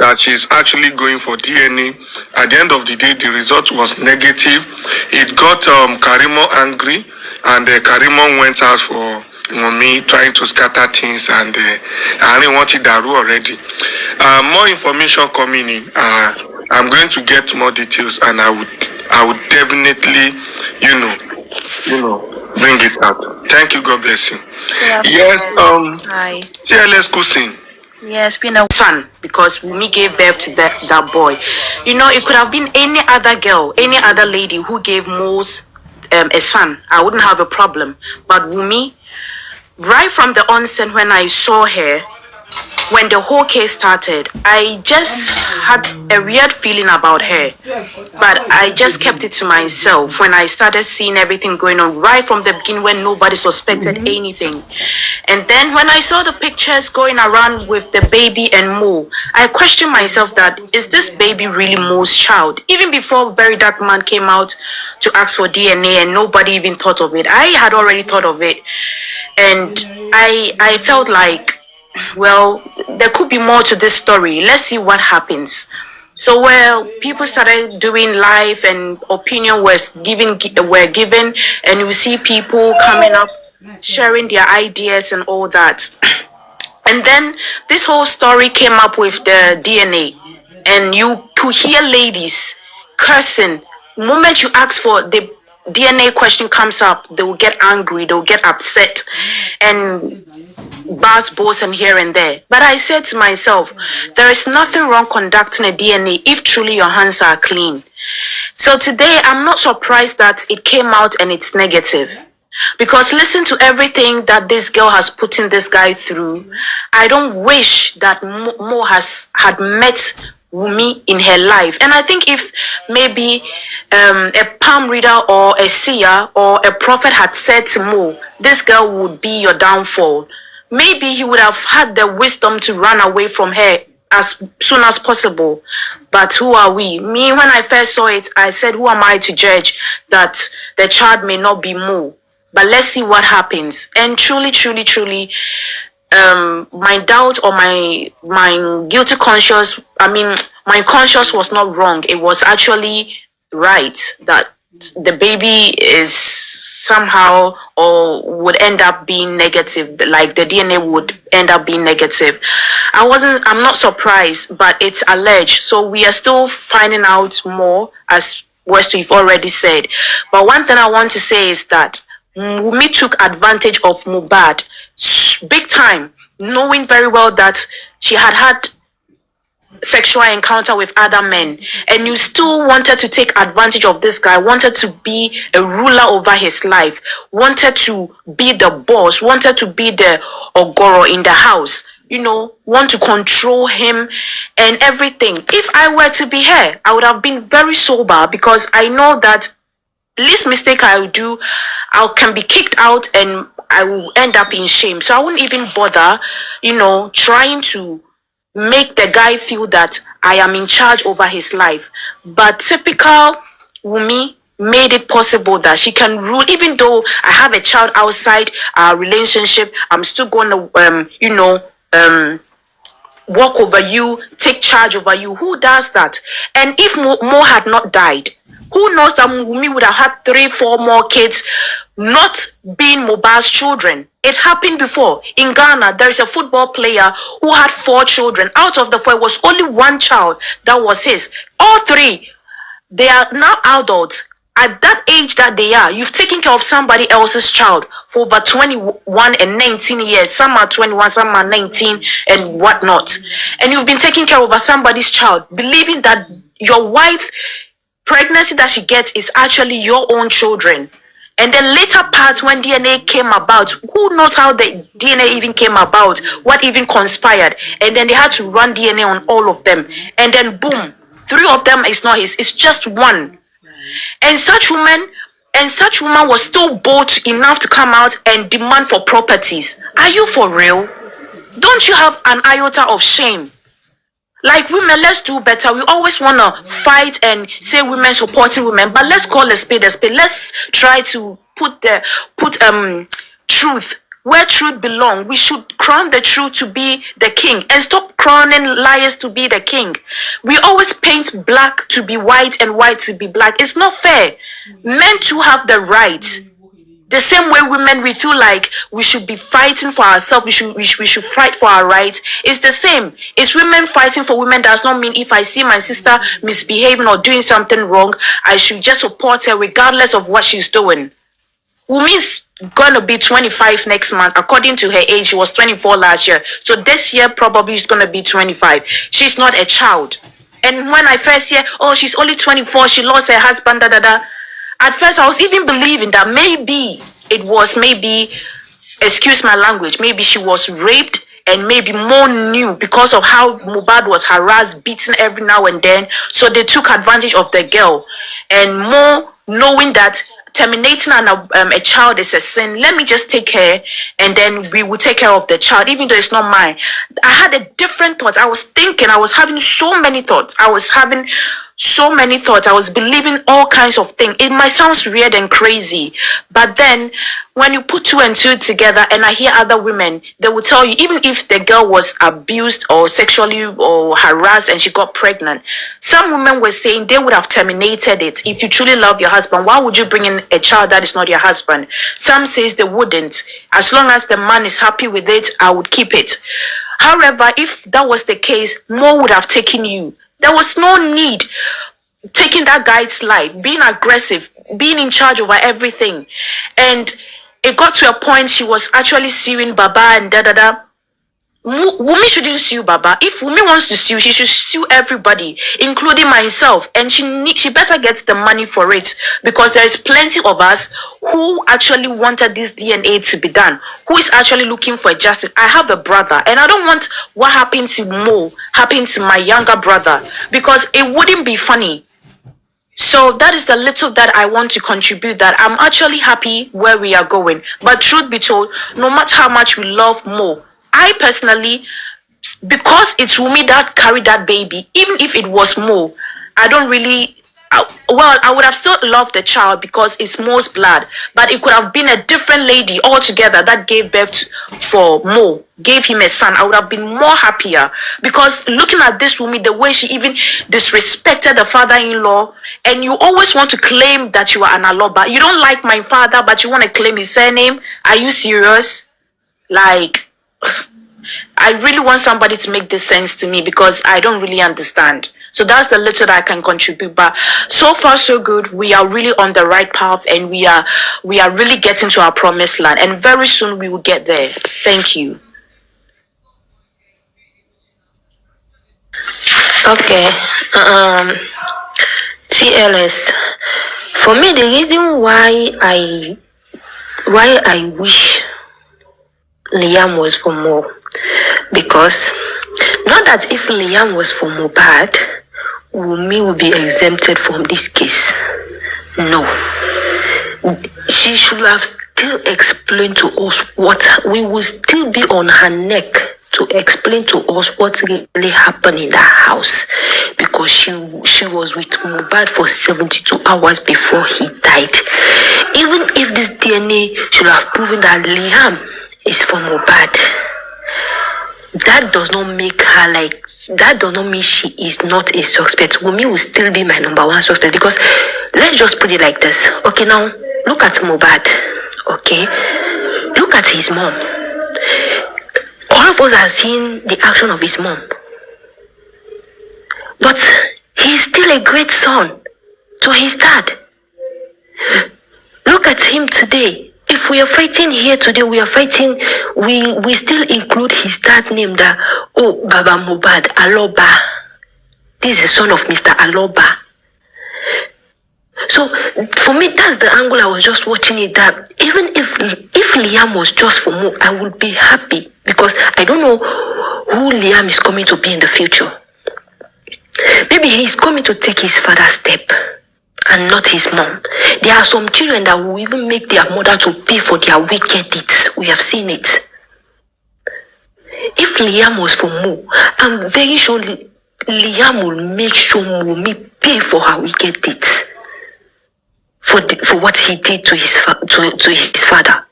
that she's actually going for DNA. At the end of the day, the result was negative. It got Karimo angry, and Karimo went out for Wunmi, trying to scatter things, and I didn't want it Daru already. More information coming in. I'm going to get more details, and I would definitely, bring it out. Thank you. God bless you. Yeah, yes. Hi. TLS Kusin. Yes, been a son because Wunmi gave birth to that boy. It could have been any other girl, any other lady who gave Mose a son. I wouldn't have a problem. But Wunmi, right from the onset when I saw her, when the whole case started, I just had a weird feeling about her. But I just kept it to myself when I started seeing everything going on right from the beginning when nobody suspected anything. And then when I saw the pictures going around with the baby and Mo, I questioned myself that, is this baby really Mo's child? Even before Very Dark Man came out to ask for DNA and nobody even thought of it, I had already thought of it. And I felt like, well, there could be more to this story. Let's see what happens. So, people started doing live and opinion were given, and you see people coming up, sharing their ideas and all that. And then this whole story came up with the DNA, and you could hear ladies cursing. The moment you ask for the DNA question comes up, they will get angry, they will get upset, and bars both and here and there. But I said to myself, there is nothing wrong conducting a DNA if truly your hands are clean. So today, I'm not surprised that it came out and it's negative. Because listen to everything that this girl has put in this guy through. I don't wish that Mo had met Wunmi in her life. And I think if maybe a palm reader or a seer or a prophet had said to Mo, this girl would be your downfall, maybe he would have had the wisdom to run away from her as soon as possible. But who are we? Me, when I first saw it, I said, who am I to judge that the child may not be Mo? But let's see what happens. And truly, my doubt or my guilty conscience, my conscience was not wrong. It was actually right that the baby is somehow or would end up being negative, like the DNA would end up being negative. I'm not surprised, but it's alleged. So we are still finding out more, as West we've already said. But one thing I want to say is that Wunmi took advantage of Mohbad big time, knowing very well that she had sexual encounter with other men, and you still wanted to take advantage of this guy, wanted to be a ruler over his life, wanted to be the boss, wanted to be the ogoro in the house, want to control him and everything. If I were to be her, I would have been very sober, because I know that least mistake I will do, I can be kicked out and I will end up in shame. So I wouldn't even bother, trying to make the guy feel that I am in charge over his life. But typical Wunmi made it possible that she can rule. Even though I have a child outside our relationship, I'm still going to, walk over you, take charge over you. Who does that? And if Mo had not died, who knows that Wunmi would have had 3-4 more kids, not being Mohbad's children. It happened before. In Ghana, there is a football player who had 4 children. Out of the 4, it was only 1 child that was his. All 3, they are now adults. At that age that they are, you've taken care of somebody else's child for over 21 and 19 years. Some are 21, some are 19 and whatnot. And you've been taking care of somebody's child, believing that your wife pregnancy that she gets is actually your own children. And then later part, when DNA came about, who knows how the DNA even came about, what even conspired, and then they had to run DNA on all of them, and then boom, 3 of them is not his, it's just 1. And such woman was still bold enough to come out and demand for properties. Are you for real? Don't you have an iota of shame? Like, women, let's do better. We always want to fight and say women supporting women, but let's call a spade a spade. Let's try to put truth where truth belongs. We should crown the truth to be the king and stop crowning liars to be the king. We always paint black to be white and white to be black. It's not fair. Men too have the right. The same way women, we feel like we should be fighting for ourselves, we should fight for our rights. It's the same. It's women fighting for women does not mean if I see my sister misbehaving or doing something wrong, I should just support her regardless of what she's doing. Wunmi's gonna be 25 next month. According to her age, she was 24 last year. So this year probably she's gonna be 25. She's not a child. And when I first hear, oh, she's only 24, she lost her husband, at first I was even believing that maybe it was excuse my language, maybe she was raped and maybe more new because of how Mohbad was harassed, beaten every now and then. So they took advantage of the girl. And more knowing that terminating a child is a sin, let me just take her and then we will take care of the child, even though it's not mine. I had a different thought. I was thinking, I was having so many thoughts. I was believing all kinds of things. It might sound weird and crazy, but then when you put two and two together and I hear other women, they will tell you, even if the girl was abused or sexually or harassed and she got pregnant, some women were saying they would have terminated it. If you truly love your husband, why would you bring in a child that is not your husband? Some says they wouldn't. As long as the man is happy with it, I would keep it. However, if that was the case, more would have taken you. There was no need taking that guy's life, being aggressive, being in charge over everything. And it got to a point she was actually suing Baba and Wunmi shouldn't sue Baba. If Wunmi wants to sue, she should sue everybody, including myself. And she better get the money for it, because there is plenty of us who actually wanted this DNA to be done, who is actually looking for justice. I have a brother, and I don't want what happened to Mo happen to my younger brother, because it wouldn't be funny. So that is the little that I want to contribute, that I'm actually happy where we are going. But truth be told, no matter how much we love Mo, I personally, because it's Wunmi that carried that baby, even if it was Mo, I don't really, I would have still loved the child because it's Mo's blood, but it could have been a different lady altogether that gave birth for Mo, gave him a son. I would have been more happier, because looking at this Wunmi, the way she even disrespected the father-in-law, and you always want to claim that you are an Aloba. You don't like my father, but you want to claim his surname. Are you serious? Like, I really want somebody to make this sense to me, because I don't really understand. So that's the little that I can contribute. But so far so good. We are really on the right path, and we are really getting to our promised land, and very soon we will get there. Thank you. Okay. TLS. For me, the reason why I wish Liam was for Mo, because not that if Liam was for Mohbad, Wunmi would be exempted from this case. No. She should have still explained to us what, we will still be on her neck to explain to us what really happened in that house, because she was with Mohbad for 72 hours before he died. Even if this DNA should have proven that Liam is for Mohbad, that does not make her like, that does not mean she is not a suspect. Wunmi will still be my number one suspect, because let's just put it like this. Okay, now look at Mohbad. Okay, look at his mom. All of us are seeing the action of his mom, but he's still a great son to his dad. Look at him today. If we are fighting here today, we still include his dad name, that, oh, Baba Mohbad, Aloba. This is the son of Mr. Aloba. So for me, that's the angle I was just watching it, that even if Liam was just for Mo, I would be happy, because I don't know who Liam is coming to be in the future. Maybe he's coming to take his father's step and not his mom. There are some children that will even make their mother to pay for their wicked deeds. We have seen it. If Liam was for Mo, I'm very sure Liam will make sure Wunmi pay for her wicked deeds, for what he did to his father.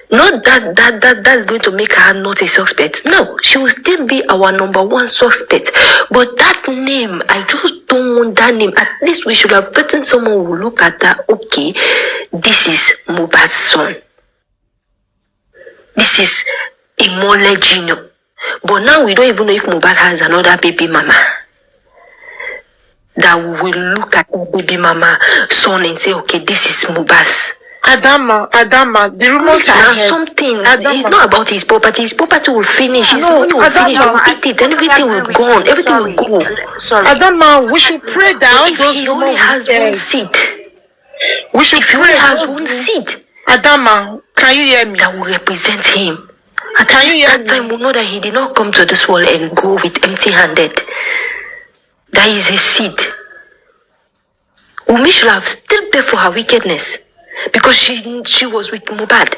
Not that's going to make her not a suspect. No, she will still be our number one suspect. But that name, I just don't want that name. At least we should have gotten someone who will look at that. Okay, this is Mohbad's son. This is Imole Gino. But now we don't even know if Mohbad has another baby mama. That we will look at the baby mama son and say, okay, this is Mohbad's. Adama, the rumors are something. It's not about his property. His property will finish. His money will finish. We'll eat it. And everything will go on. Everything will go. Sorry. Adama, we should pray down if those he only has one seat. We should if he pray only has one seat. Adama, can you hear me? That will represent him. At that time, we know that he did not come to this world and go with empty-handed. That is his seed. Wunmi should have still paid for her wickedness. Because she was with Mohbad.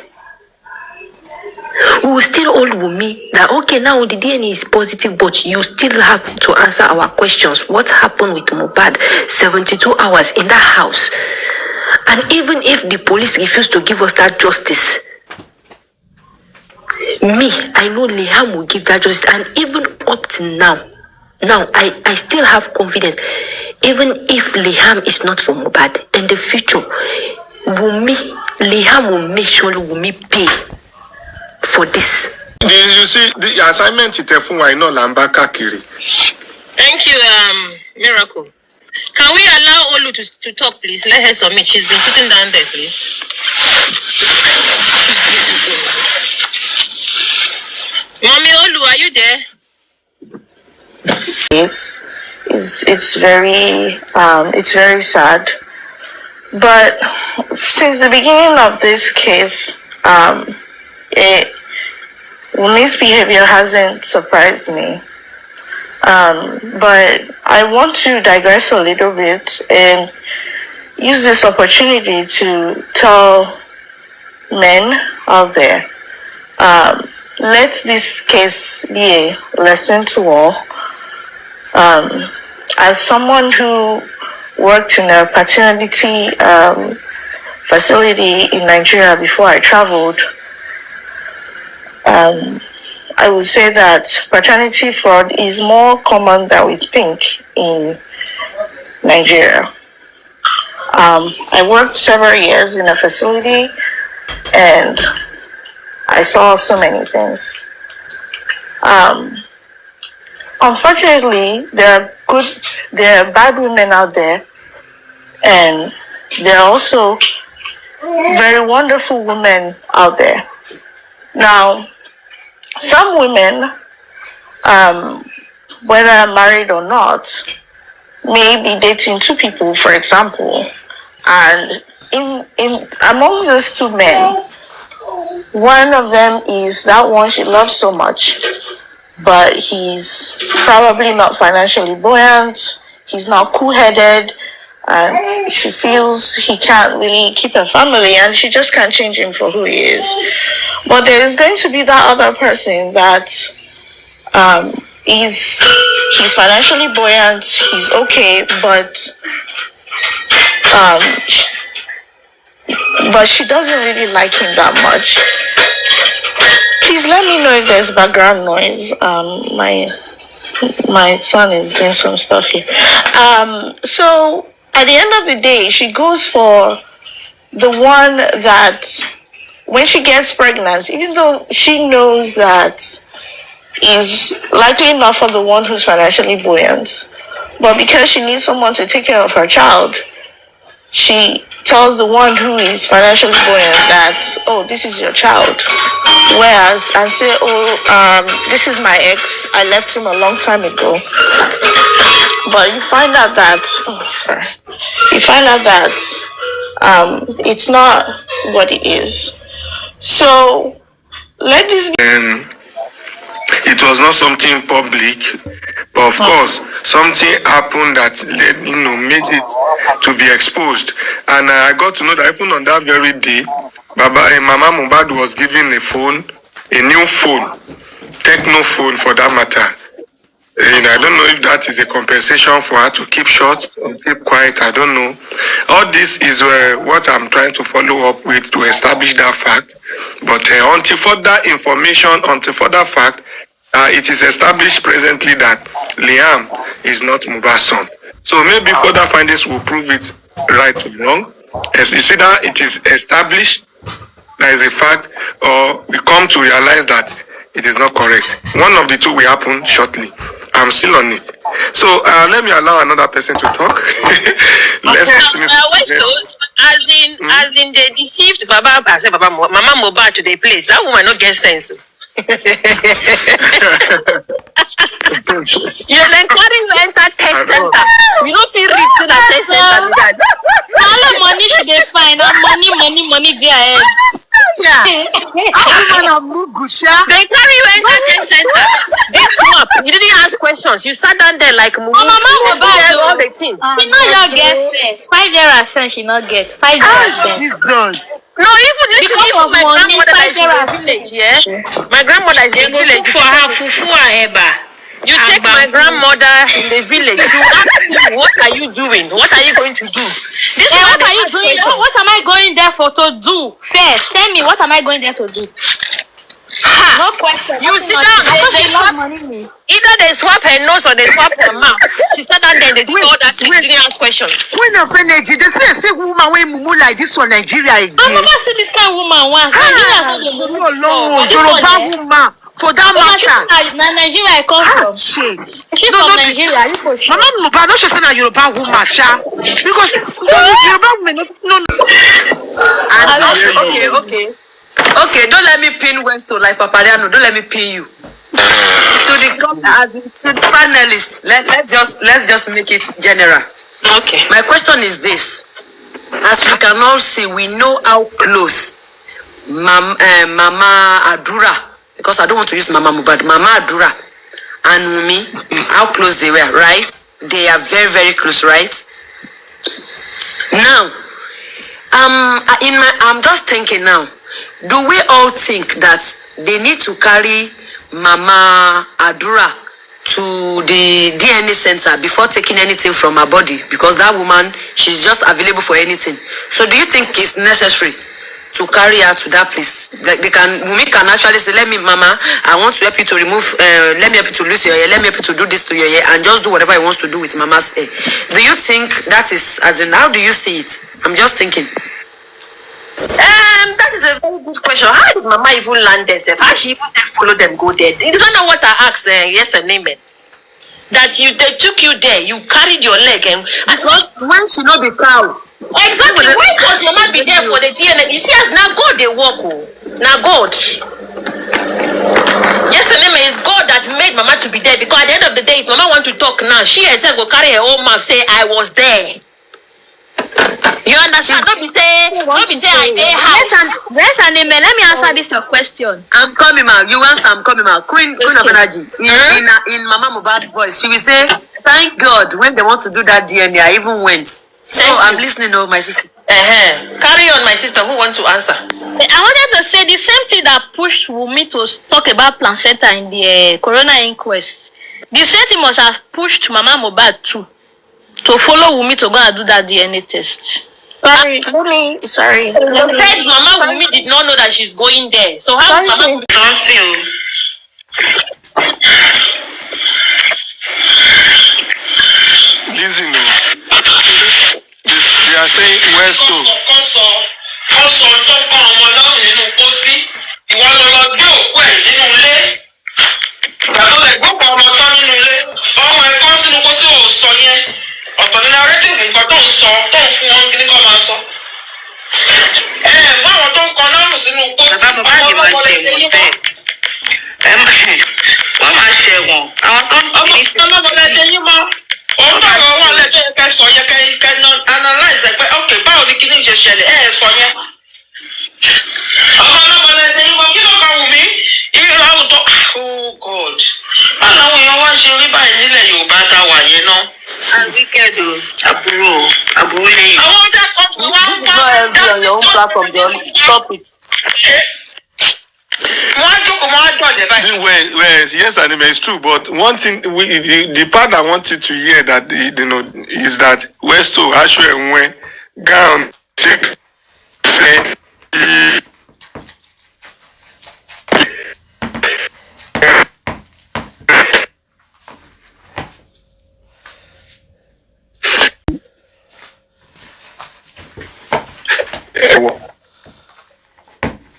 We will still hold Wunmi that okay, now the DNA is positive, but you still have to answer our questions. What happened with Mohbad 72 hours in that house? And even if the police refuse to give us that justice, I know Liam will give that justice. And even up to now I still have confidence. Even if Liam is not from Mohbad, in the future, Liam will make sure Wunmi pay for this. You see, the assignment is why not Lamba Kakiri. Thank you, Miracle. Can we allow Olu to talk, please? Let her submit. She's been sitting down there, please. Mommy Olu, are you there? Yes, it's very sad. But since the beginning of this case, Wunmi's behavior hasn't surprised me. But I want to digress a little bit and use this opportunity to tell men out there, let this case be a lesson to all. As someone who worked in a paternity facility in Nigeria before I traveled, I would say that paternity fraud is more common than we think in Nigeria. I worked several years in a facility and I saw so many things. Unfortunately, there are bad women out there, and there are also very wonderful women out there. Now, some women, whether married or not, may be dating two people, for example, and in among those two men, one of them is that one she loves so much, but he's probably not financially buoyant, he's not cool-headed, and she feels he can't really keep a family, and she just can't change him for who he is. But there is going to be that other person that he's financially buoyant, he's okay, but she doesn't really like him that much. Please let me know if there's background noise. My son is doing some stuff here. So at the end of the day, she goes for the one that when she gets pregnant, even though she knows that is likely not for the one who's financially buoyant, but because she needs someone to take care of her child, she tells the one who is financially buoyant that, oh, this is your child. Whereas, and say, oh, this is my ex, I left him a long time ago. But you find out that, it's not what it is. So, let this be. It was not something public, but of course, something happened that made it to be exposed. And I got to know that even on that very day, Mama Mohbad was given a phone, a new phone, techno phone for that matter. I don't know if that is a compensation for her to keep short or keep quiet. I don't know. All this is what I'm trying to follow up with to establish that fact. But until further information, until further fact, it is established presently that Liam is not Mohbad's son. So maybe further findings will prove it right or wrong. As you see that it is established, there is a fact, or we come to realize that it is not correct. One of the two will happen shortly. I'm still on it. So let me allow another person to talk. Let's continue. As in they deceived Baba, I said Baba, Mama Mohbad to the place. That woman not get sense. You encourage you enter test center. You don't feel rich to that test center. All the money she dey find, money there ahead. Yeah. They carry you enter test center. They swap. You didn't ask questions. You sat down there like Mumu. Mama Mohbad all the thing. She not get sense. 5 naira cents she not get. 5 naira cents. Jesus. No, even Because my of money, grandmother is 5 in the naira village, yeah. My grandmother is in the village. For her fufu and eba. You take my grandmother in the village. You ask me, what are you doing? What are you going to do? This Hey, one what they are you ask doing? questions. What am I going there for to do? First, tell me, what am I going there to do? No question. You nothing sit much. down. Because They they love swap, money. either they swap her nose or they swap her mouth. She sat down there and they did all that. She didn't ask questions. Queen of energy, they say woman when mumu like this for Nigeria I again. never see this kind of woman once. Nigeria saw the No, woman. no, Yoruba woman. For that matter. Now Nigeria I come from. Shit. She from Nigeria. You for sure. Mama Mohbad, no, she say na Yoruba woman, sha. Because Yoruba women no. Okay, don't let me pin Westo like Papariano. Don't let me pin you. To the panelists, let's just make it general. Okay. My question is this: as we can all see, we know how close Mama Adura, because I don't want to use Mama Mohbad, Mama Adura and Wunmi, how close they were, right? They are very, very close, right? Now, I'm just thinking now. Do we all think that they need to carry Mama Adura to the DNA center before taking anything from her body? Because that woman, she's just available for anything. So do you think it's necessary to carry her to that place? Wunmi can actually say, let me, Mama, I want to help you to remove, let me help you to lose your hair, let me help you to do this to your hair, and just do whatever he wants to do with Mama's hair. Do you think that is, as in, how do you see it? I'm just thinking. That is a very good question. How did Mama even land there? How she even follow them go there? It's not what I asked. Yes and amen. That they took you there, you carried your leg, and because When she not be cow. exactly why does Mama be there for the DNA? You see, as now God they walk, now God. Yes and amen. It's God that made Mama to be there, because at the end of the day, if Mama want to talk now, she herself will carry her own mouth, say I was there. You understand? Don't be say I dey house. Yes and amen. Let me answer this your question. I'm coming out. You answer, I'm coming out. Queen of energy. In Mama Mohbad's voice, she will say, thank God when they want to do that DNA, I even went. So I'm listening to my sister. Carry on, my sister. Who want to answer? I wanted to say the same thing that pushed Wunmi to talk about placenta in the Coroner inquest. The same thing must have pushed Mama Mohbad too to follow Wunmi to go and do that DNA test. Sorry. You said Mama Wunmi did not know that she's going there. So how Mama Wunmi trust you? Listen, they are saying where so. Kọ́sọ̀ tó kọ́ ọmọ lọ́rùn nínú pósí, ìwọ ló lọ gbé òkú ẹ̀ nínú ilé. Ìgbà tó lè gbópa ọmọ tán nínú ilé, ọmọ ẹ̀ kọ́ sínú pósí ò sọ yẹn. Ọ̀tọ̀ ní narrative nǹkan tó ń sọ, tó ń fún wọn kí ní kọ́ máa sọ. Báwọn tó ń kọ lọ́rùn sínú pósí, ọmọ ọlọ́mọ lè dé yín mọ́. Wọ́n máa ṣe wọ̀n. Àwọn tó ń Ọmọ ọlọ́mọ lè dé yín mọ́. Òun náà lọ wà lẹ́jọ́ yẹn kẹ́ sọ yẹn kẹ́ analyze ẹ̀ pé ok báwo ni kíní ṣe ṣẹlẹ̀ sọ yẹn. Ọmọ ọlọ́mọ lè dé yín mọ́ kí ló bá wù mí? Ìrìn àwọn tó oh God. Báwo làwọn èèyàn wá ṣe rí báyìí nílẹ̀ Yorùbá tá a wà yẹn náà? wíkẹ́ẹ̀dì àbúrò lẹ́yìn. Àwọn ọjà kan tó wá ń This is not healthy on your own platform, John. Stop it. Yes, anime, it's true. But one thing, the part I want you to hear that is that Westo actually went down.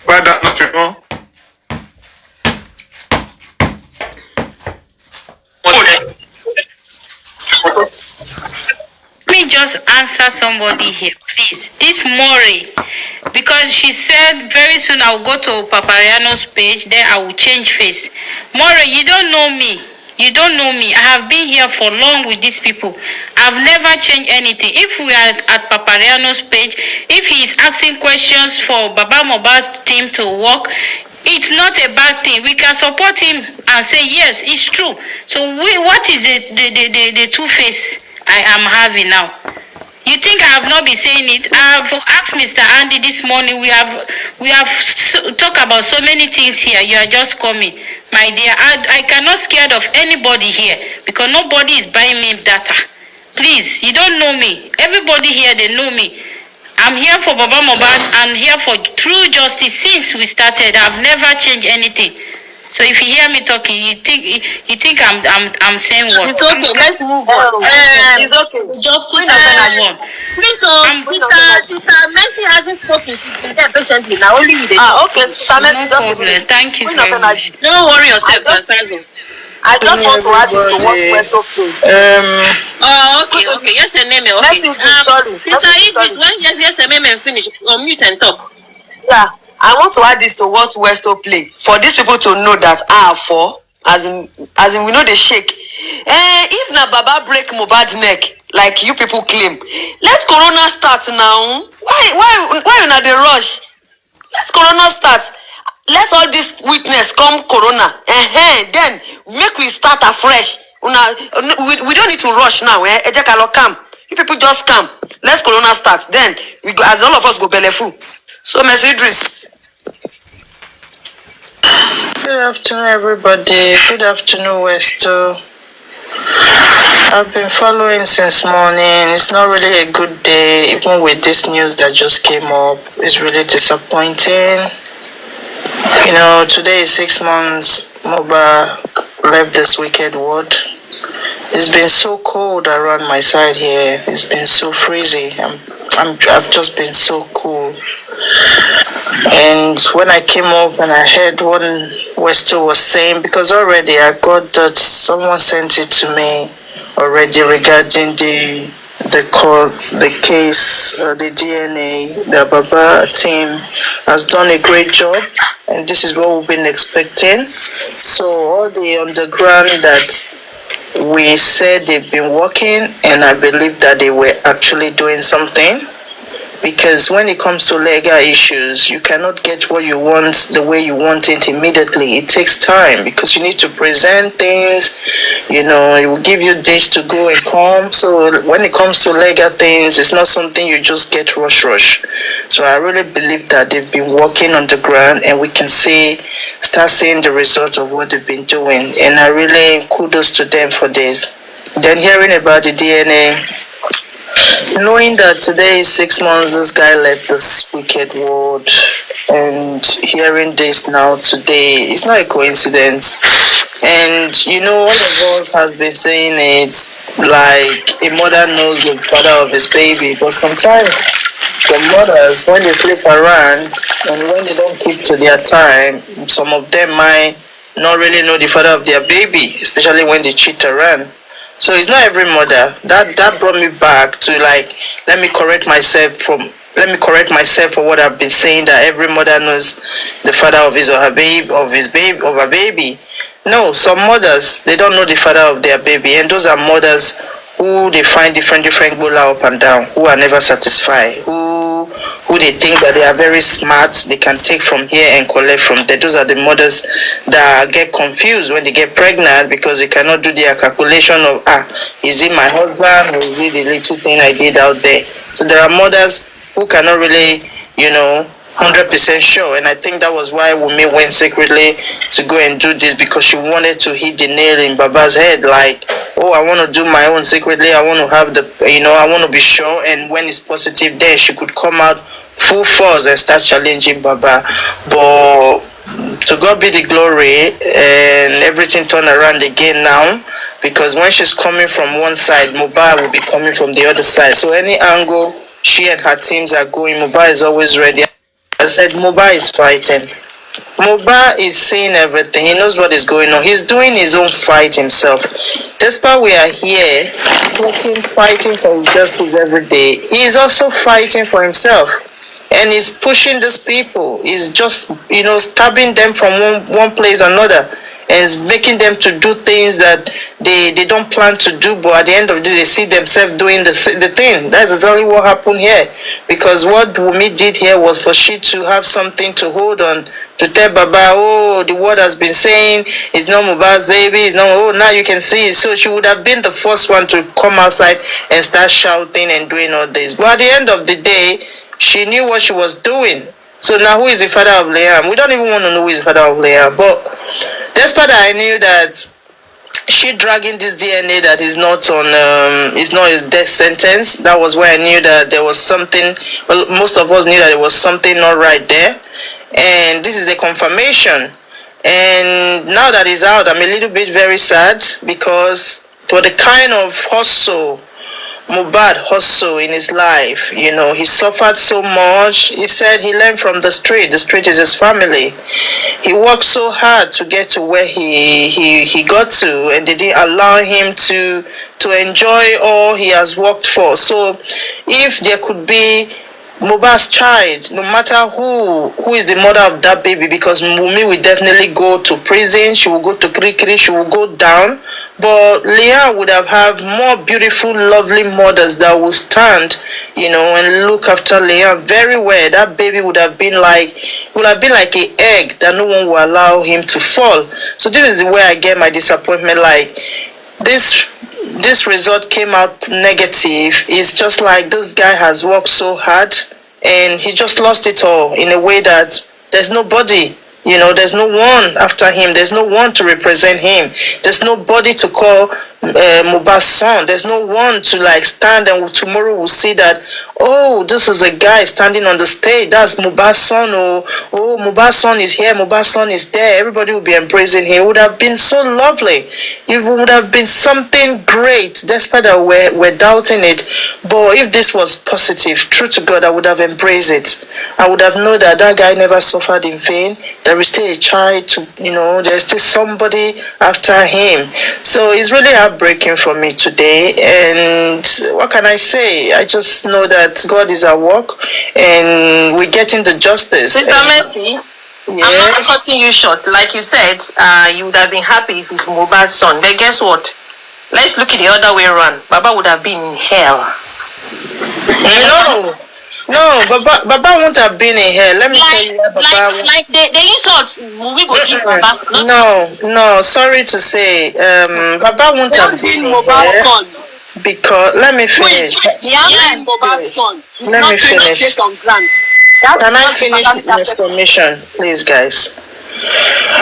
But that not Let me just answer somebody here, please. This Mori, because she said very soon I'll go to Papariano's page, then I will change face. Mori, you don't know me. You don't know me. I have been here for long with these people. I've never changed anything. If we are at Papariano's page, if he is asking questions for Baba Mohbad's team to work, it's not a bad thing. We can support him and say yes, it's true. So what is the two-face I am having now? You think I have not been saying it? I have asked Mr. Andy this morning. We have talked about so many things here. You are just coming, my dear. I cannot scared of anybody here because nobody is buying me data. Please, you don't know me. Everybody here, they know me. I'm here for Baba Mohbad. I'm here for true justice since we started. I've never changed anything. So if you hear me talking, you think I'm saying what? It's okay. Let's move on. It's okay. Justice has move on. Please, Sister Mercy hasn't spoken. She's been there patiently. Now only with the okay, Sister Mercy. No problem. Thank you very much. Don't worry yourself, I just want to add this to what Westo played. Okay. Yes, a name. Okay. Sorry. Sister Idris, when yes, a name and finish, unmute and talk. Yeah. I want to add this to what Westo played for these people to know that as in we know they shake. If na Baba break Mohbad neck like you people claim, let Coroner start now. Why una dey rush? Let Coroner start. Let all this witness come Coroner. Then make we start afresh. We don't need to rush now. Ejekalo come. You people just come. Let's Coroner start. Then we go as all of us go belefu. So Mercy Idris. Good afternoon, everybody. Good afternoon, Westo. I've been following since morning. It's not really a good day, even with this news that just came up. It's really disappointing. You know, today is 6 months Mohbad left this wicked world. It's been so cold around my side here. It's been so freezing. I've just been so cool. And when I came up and I heard what Westo was saying, because already I got that someone sent it to me already regarding the case, the DNA. The Baba team has done a great job, and this is what we've been expecting. So all the underground that we said they've been working, and I believe that they were actually doing something. Because when it comes to legal issues, you cannot get what you want the way you want it immediately. It takes time because you need to present things, it will give you days to go and come. So when it comes to legal things, it's not something you just get rush. So I really believe that they've been working on the ground and we can start seeing the results of what they've been doing. And I really kudos to them for this. Then hearing about the DNA, knowing that today is 6 months this guy left this wicked world, and hearing this now today, it's not a coincidence. And all of us has been saying it like a mother knows the father of his baby, but sometimes the mothers, when they flip around and when they don't keep to their time, some of them might not really know the father of their baby, especially when they cheat around. So it's not every mother. That brought me back to let me correct myself for what I've been saying, that every mother knows the father of his or her baby, of her baby. No, some mothers, they don't know the father of their baby, and those are mothers who they find different bola up and down, who are never satisfied, who they think that they are very smart, they can take from here and collect from there. Those are the mothers that get confused when they get pregnant because they cannot do their calculation of, is it my husband or is it the little thing I did out there? So there are mothers who cannot really, 100% sure. And I think that was why Wunmi went secretly to go and do this, because she wanted to hit the nail in Baba's head. Like, oh, I want to do my own secretly. I want to have I want to be sure. And when it's positive, then she could come out full force and start challenging Baba. But to God be the glory, and everything turned around again now, because when she's coming from one side, Mohbad will be coming from the other side. So any angle she and her teams are going, Mohbad is always ready. I said Mohbad is fighting. Mohbad is seeing everything. He knows what is going on. He's doing his own fight himself. Despite we are here fighting for his justice every day, he is also fighting for himself. And he's pushing these people. He's just, stabbing them from one place another, and is making them to do things that they don't plan to do, but at the end of the day, they see themselves doing the thing. That's exactly what happened here. Because what Wunmi did here was for she to have something to hold on, to tell Baba, oh, the word has been saying, it's not Mohbad's baby, it's not, oh, now you can see it. So she would have been the first one to come outside and start shouting and doing all this. But at the end of the day, she knew what she was doing. So now who is the father of Liam? We don't even want to know who is the father of Liam. But despite that, I knew that she dragging this DNA that is not his death sentence. That was where I knew that there was something. Well, most of us knew that there was something not right there. And this is the confirmation. And now that it's out, I'm a little bit very sad, because for the kind of hustle Mohbad hustle in his life, he suffered so much. He said he learned from the street. The street is his family. He worked so hard to get to where he got to, and they didn't allow him to enjoy all he has worked for. So if there could be Mohbad's child, no matter who is the mother of that baby, because Wunmi will definitely go to prison, she will go to Krikri, she will go down, but Leah would have more beautiful, lovely mothers that will stand, and look after Leah very well. That baby would have been like an egg that no one will allow him to fall. So this is the way I get my disappointment. Like, this result came out negative. It's just like this guy has worked so hard and he just lost it all in a way that there's nobody, there's no one after him. There's no one to represent him. There's nobody to call Mohbad's son. There's no one to stand, and tomorrow we'll see that, oh, this is a guy standing on the stage. That's Mohbad's son. Oh, Mohbad's son is here. Mohbad's son is there. Everybody will be embracing him. It would have been so lovely. It would have been something great, despite that we're doubting it. But if this was positive, true to God, I would have embraced it. I would have known that guy never suffered in vain. There is still a child there's still somebody after him. So it's really heartbreaking for me today. And what can I say? I just know that God is at work and we're getting the justice. Sister Mercy, yes. I'm not cutting you short. Like you said, you would have been happy if it's Mohbad's son. But guess what? Let's look at the other way around. Baba would have been in hell. No, Baba won't have been in here. Let me tell you what Baba... the insult we go give Baba. No, sorry to say, Baba won't have been in here. Because, let me finish. Let me finish. Can I finish the explanation, please, guys?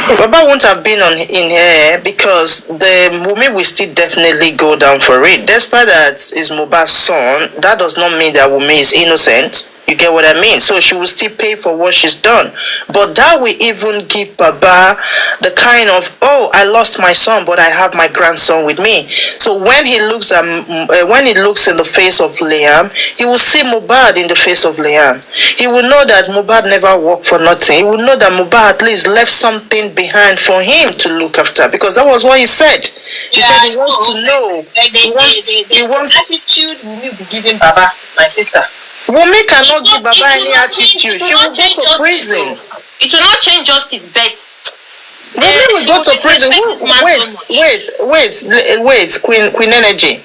Baba won't have been in here because the Wunmi will still definitely go down for it. Despite that it's Mohbad's son, that does not mean that Wunmi is innocent. You get what I mean? So she will still pay for what she's done. But that will even give Baba the kind of, oh, I lost my son, but I have my grandson with me. So when he looks in the face of Liam, he will see Mohbad in the face of Liam. He will know that Mohbad never worked for nothing. He will know that Mohbad at least left something behind for him to look after, because that was what he said. He said he wants to know. He wants attitude will be given Baba, my sister. Wunmi cannot give Baba any attitude. She will go to prison. It will not change justice, but Wunmi will go to prison. Wait, Queen Energy.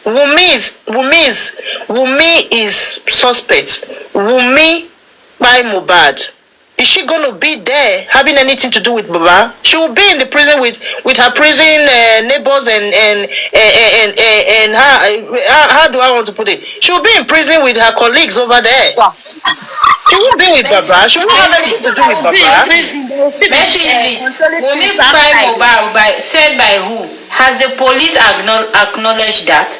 Wunmi is suspect. Wunmi by Mohbad. is she going to be there having anything to do with Baba? She will be in the prison with her prison neighbors and how do I want to put it? She will be in prison with her colleagues over there. She won't be with Baba. She won't have anything to do with Baba. Messages. Wunmi said by who? Has the police acknowledged that?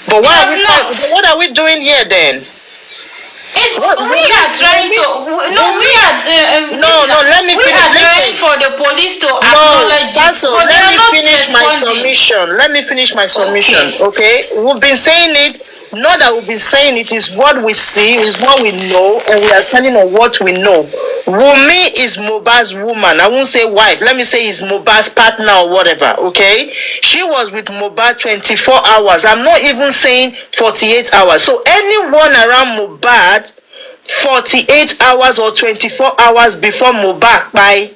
But what are we doing here then? We are trying to. Let me finish. We are trying for the police to acknowledge this. But let me finish my submission. Let me finish my submission. Okay? We've been saying it. Not that we've been saying it, is what we see, is what we know, and we are standing on what we know. Wunmi is Mohbad's woman. I won't say wife. Let me say is Mohbad's partner or whatever, okay? She was with Mohbad 24 hours. I'm not even saying 48 hours. So anyone around Mohbad 48 hours or 24 hours before Mohbad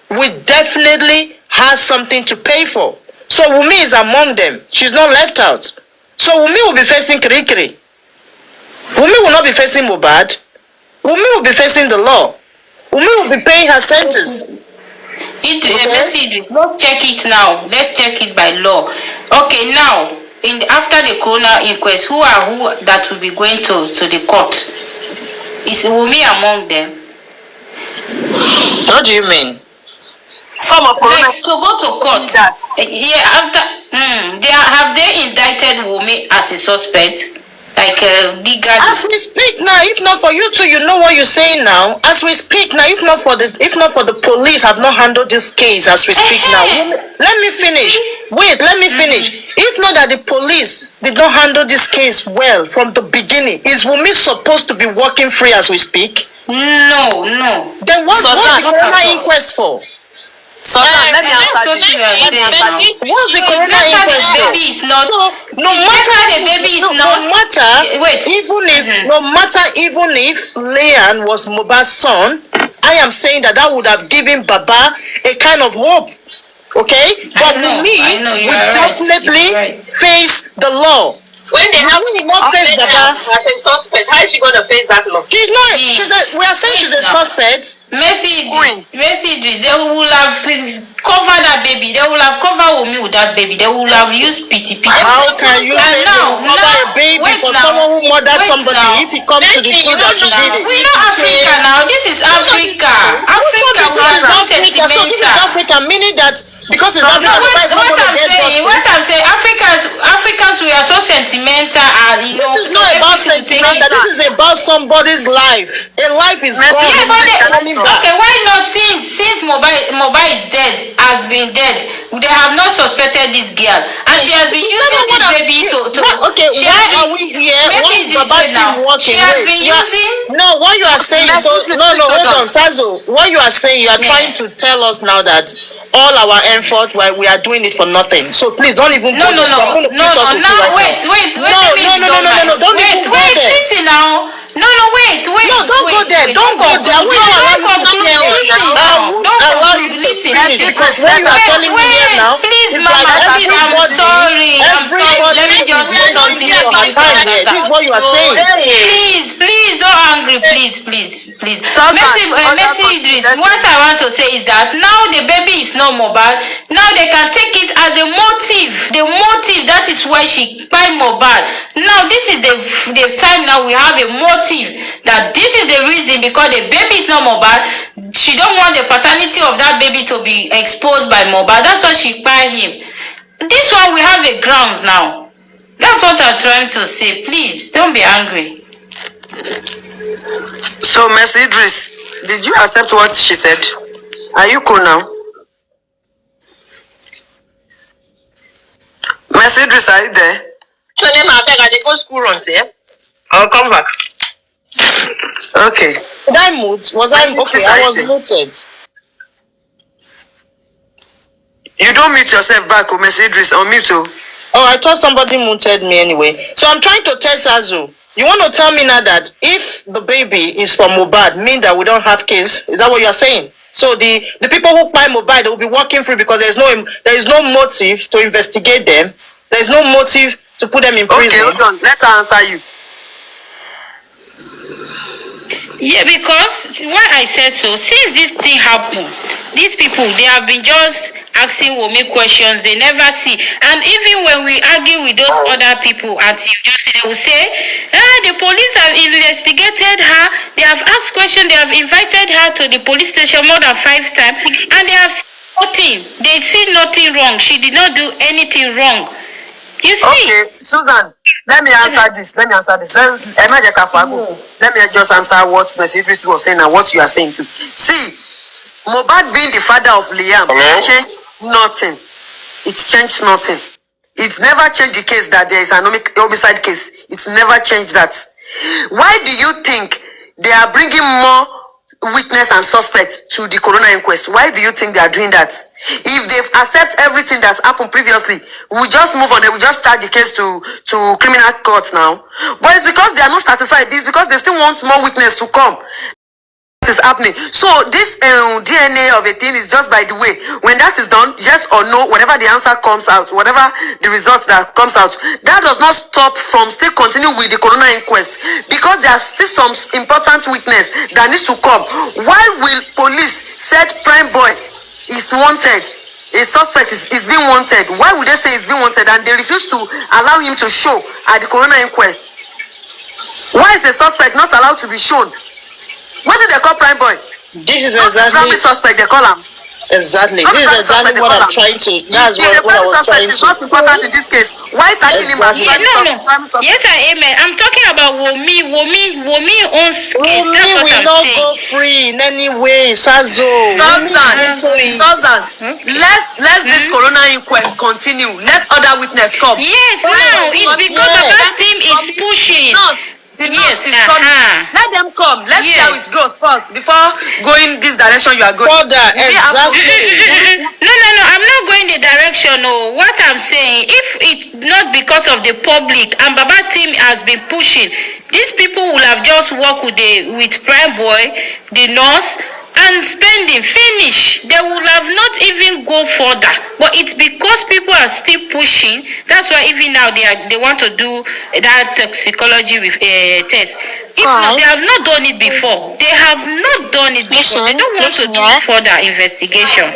we definitely have something to pay for. So Wunmi is among them. She's not left out. So Wunmi will be facing Kirikiri. Wunmi will not be facing Mohbad. Wunmi will be facing the law. Wunmi will be paying her sentence. Let's check it now. Let's check it by law. Okay, now, after the coroner inquest, who that will be going to the court? Is Wunmi among them? What do you mean? Some of like, to go to court. After have they indicted Wunmi as a suspect? Like legal. As we speak now, if not for you two, you know what you're saying now. As we speak now, if not for the police have not handled this case as we speak now. Let me finish. Wait, let me finish. If not that the police did not handle this case well from the beginning, is Wunmi supposed to be walking free as we speak? No. Then what's the coroner inquest for? Let me answer this. What's the coroner inquest for? So no matter even if Leon was Mohbad's son, I am saying that would have given Baba a kind of hope. Okay? But Wunmi would definitely face the law. When they have not face Baba as a suspect, how is she going to face that law? She's not. We are saying she's a suspect. Mercy, they will have covered that baby. They will have covered Wunmi with that baby. They will have used pity. How can you say cover a baby for someone who murdered somebody if he comes to the truth that she did it? We know Africa now. This is Africa. Africa is not sentimental. So this is Africa, meaning that because it's Africa, what I'm saying, Africans, we are so sentimental, and this is not about sentimental. This is about somebody's life. A life is gone. Okay, why not? Since Mohbad is dead, has been dead, they have not suspected this girl, and she has been using this baby to. Okay, why are we here? Why is Baba team working? She has been using. No, what you are saying. Hold on, Sazo. What you are saying, you are trying to tell us now that all our efforts, while we are doing it for nothing. So please don't even. No. Now wait. Listen now. No, wait. No, don't go there. Don't go there. We don't allow you to listen. Because when you are telling me here now, please, Mama, I'm sorry. Let me just say something. This is what you are saying. Please, don't angry. Please. Mercy Idris, what I want to say is that now the baby is not Mohbad. Now they can take it as the motive. That is why she buy Mohbad. Now this is the time now we have a motive that this is the reason, because the baby is not Mohbad. She don't want the paternity of that baby to be exposed by Mohbad. That's why she buy him. This one we have a ground now. That's what I'm trying to say. Please don't be angry. So, Mercy Idris, did you accept what she said? Are you cool now? Mercy Idris, are you there? I go school runs here. I'll come back. Okay. Did I mute? Okay, I was muted. You don't mute yourself back, Mercy Idris, unmute. Oh, I thought somebody muted me anyway. So I'm trying to tell Sazu. You want to tell me now that if the baby is from Mohbad, mean that we don't have case? Is that what you are saying? So the people who buy Mohbad, they will be walking free because there is no motive to investigate them. There is no motive to put them in prison. Okay, hold on. Let's answer you. Yeah, because why I said so, since this thing happened, these people, they have been just asking Wunmi questions they never see. And even when we argue with those other people at they will say, the police have investigated her, they have asked questions, they have invited her to the police station more than 5 times, and they have seen nothing. They see nothing wrong. She did not do anything wrong. You see? Okay, Susan, let me answer this. Let me just answer what Mr. Idris was saying and what you are saying too. See, Mohbad being the father of Liam changed nothing. It changed nothing. It never changed the case that there is an homicide case. It never changed that. Why do you think they are bringing more witness and suspect to the coroner inquest? Why do you think they are doing that? If they've accepted everything that happened previously, we'll just move on. They will just charge the case to criminal court now. But it's because they are not satisfied. It's because they still want more witness to come. Is happening. So this DNA of a thing is just by the way. When that is done, yes or no, whatever the answer comes out, whatever the result that comes out, that does not stop from still continue with the coroner inquest, because there are still some important witness that needs to come. Why will police said prime boy is wanted, a suspect is being wanted? Why would they say it's being wanted and they refuse to allow him to show at the coroner inquest? Why is the suspect not allowed to be shown? What did they call prime boy? This is exactly suspect they call him. Exactly. This is exactly what I'm trying to. That's what I was trying to. It's not important in this case. Why tackling him as prime suspect? Yes, amen. I'm talking about Wunmi owns case. That's what I'm saying. Wunmi will not go free in any way. Sazo. Susan, let's this coroner inquest continue. Let other witness come. Yes, now it's because Baba's team is pushing. Yes, let them come. Let's see how it goes first before going this direction you are going. Exactly. No, I'm not going the direction. No, what I'm saying, if it's not because of the public and Baba team has been pushing, these people will have just worked with Prime Boy, the nurse, and spending finish. They will have not even go further. But it's because people are still pushing. That's why even now they want to do that toxicology with test. If not, they have not done it before. They have not done it before. They don't want to do further investigation.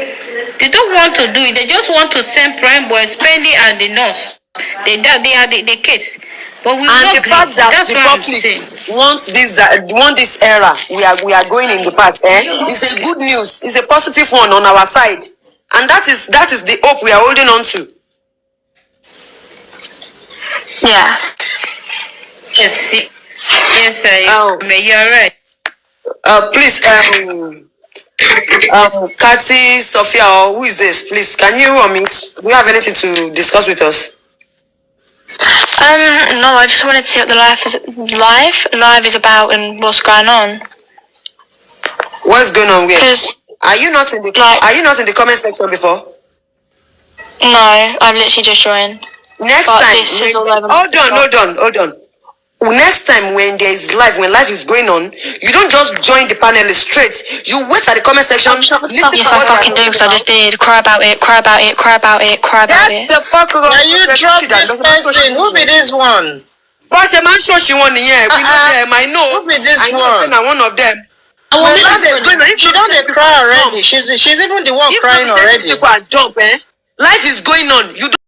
They don't want to do it. They just want to send Prime Boy, Spendy, and the nurse. They are the case. But we and not the fact that that's the what I'm public saying. want this era we are going in the path. It's a good news. It's a positive one on our side, and that is the hope we are holding on to. Yeah. Yes, you're right. Please, Kati, Sophia, or who is this? Please, can you do you have anything to discuss with us? No, I just wanted to see what the live is about and what's going on. What's going on where? Because Are you not in the comment section before? No, I've literally just joined. Next time, hold on. Next time when there is live, when live is going on, you don't just join the panel straight. You wait at the comment section. Yes, I fucking do, because I just did. Cry about it. Get the fuck out. Now you drop this person. Who be this one? But she man show she won here. We know them. I know. Who be this one? I'm one of them. She don't cry already. She's even the one crying already. Life is going on. You don't